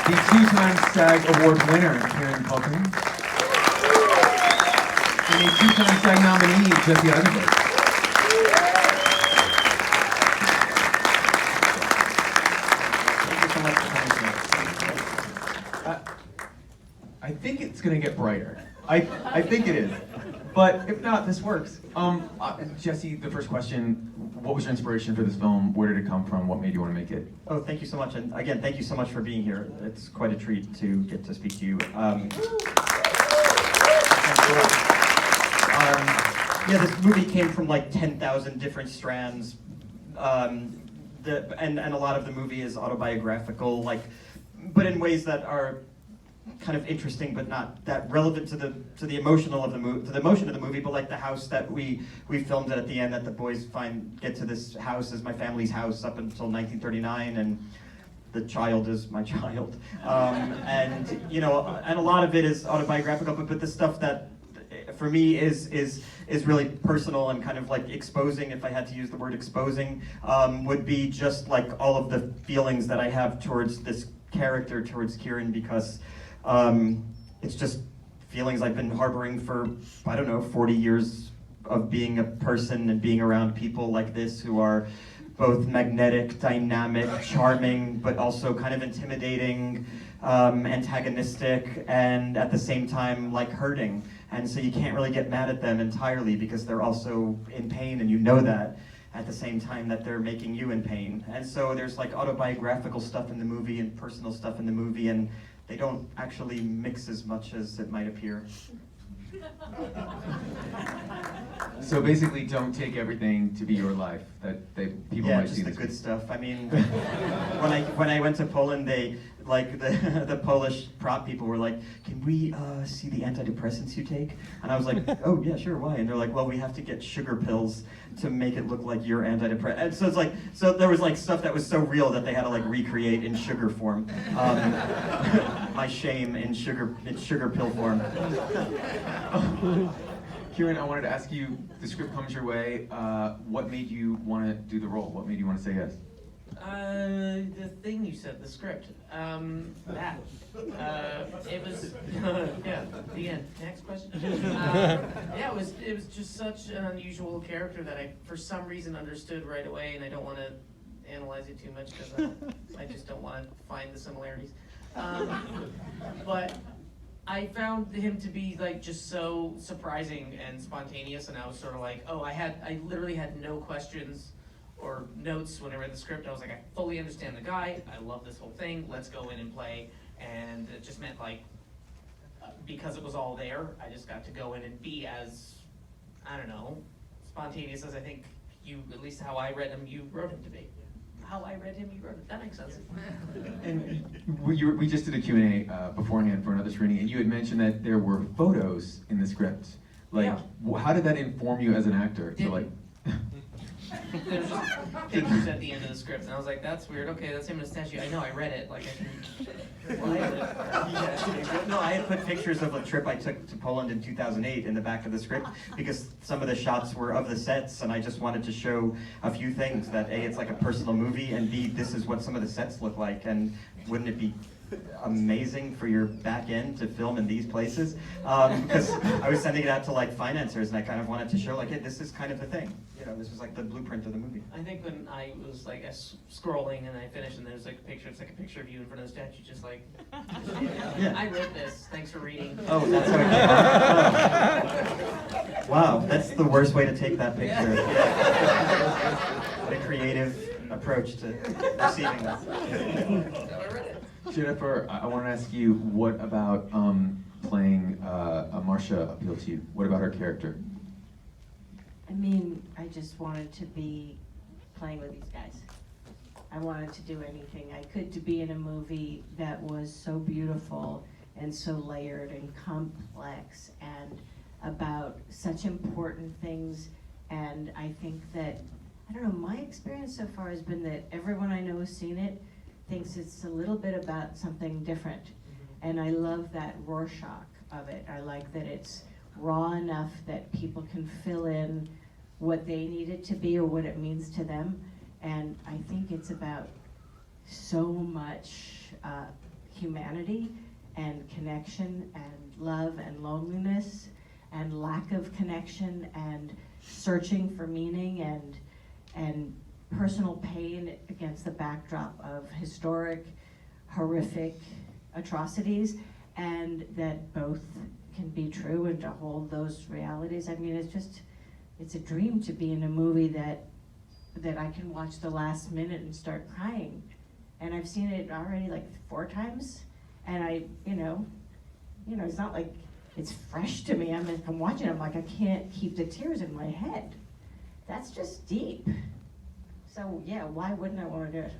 The two-time SAG Award winner, Kieran Culkin. And a two-time SAG nominee, Jesse Eisenberg. Thank you so much for coming here. I think it's gonna get brighter. I think it is. But if not, this works. Jesse, the first question, what was your inspiration for this film? Where did it come from? What made you want to make it? Oh, thank you so much. And again, thank you so much for being here. It's quite a treat to get to speak to you. Yeah, this movie came from like 10,000 different strands. And a lot of the movie is autobiographical, but in ways that are kind of interesting, but not that relevant to the emotion of the movie. But like the house that we filmed at the end, that the boys get to this house is my family's house up until 1939, and the child is my child, and a lot of it is autobiographical. But the stuff that for me is really personal and kind of like exposing, if I had to use the word exposing, would be just like all of the feelings that I have towards this character, towards Kieran, because it's just feelings I've been harboring for, 40 years of being a person and being around people like this who are both magnetic, dynamic, charming, but also kind of intimidating, antagonistic, and at the same time, like hurting. And so you can't really get mad at them entirely because they're also in pain, and you know that at the same time that they're making you in pain. And so there's like autobiographical stuff in the movie and personal stuff in the movie, and they don't actually mix as much as it might appear. So basically, don't take everything to be your life that people might see. Yeah, just the good stuff. I mean, when I went to Poland, the Polish prop people were like, "Can we see the antidepressants you take?" And I was like, "Oh yeah, sure. Why?" And they're like, "Well, we have to get sugar pills to make it look like you're antidepressant." And so it's like, so there was like stuff that was so real that they had to like recreate in sugar form. My shame in sugar pill form. Kieran, I wanted to ask you, the script comes your way. What made you want to do the role? What made you want to say yes? The thing you said, the script. That. It was, yeah, the end. Next question. Yeah, it was just such an unusual character that I, for some reason, understood right away, and I don't want to analyze it too much because I just don't want to find the similarities. But I found him to be like just so surprising and spontaneous, and I was sort of like, oh, I literally had no questions or notes when I read the script. I was like, I fully understand the guy, I love this whole thing, let's go in and play. And it just meant like, because it was all there, I just got to go in and be as, I don't know, spontaneous as I think you, at least how I read him, you wrote him to be. How I read him, you wrote it. That makes sense. And we just did a Q&A beforehand for another screening, and you had mentioned that there were photos in the script. Like, Yeah. How did that inform you as an actor? To like. There's just pictures at the end of the script, and I was like, that's weird. Okay, that's him in a statue. I know, I read it. Like, I can. No, I had put pictures of a trip I took to Poland in 2008 in the back of the script because some of the shots were of the sets, and I just wanted to show a few things that A, it's like a personal movie, and B, this is what some of the sets look like, and wouldn't it be amazing for your back end to film in these places? Because I was sending it out to like financiers, and I kind of wanted to show like, hey, this is kind of the thing. This was like the blueprint of the movie. I think when I was like scrolling and I finished and there's like a picture, it's like a picture of you in front of the statue, just like, Yeah. I wrote this, thanks for reading. Oh, that's how it came out. Oh. Wow, that's the worst way to take that picture. What a creative approach to receiving that. Jennifer, I want to ask you, what about playing Marcia appealed to you? What about her character? I mean, I just wanted to be playing with these guys. I wanted to do anything I could to be in a movie that was so beautiful and so layered and complex and about such important things. And I think that, I don't know, my experience so far has been that everyone I know who's seen it thinks it's a little bit about something different. And I love that Rorschach of it. I like that it's raw enough that people can fill in what they need it to be or what it means to them. And I think it's about so much humanity and connection and love and loneliness and lack of connection and searching for meaning and personal pain against the backdrop of historic, horrific atrocities, and that both can be true, and to hold those realities. I mean, it's a dream to be in a movie that I can watch the last minute and start crying. And I've seen it already like 4 times, and it's not like it's fresh to me. I'm watching it, I'm like, I can't keep the tears in my head. That's just deep. So yeah, why wouldn't I want to do it?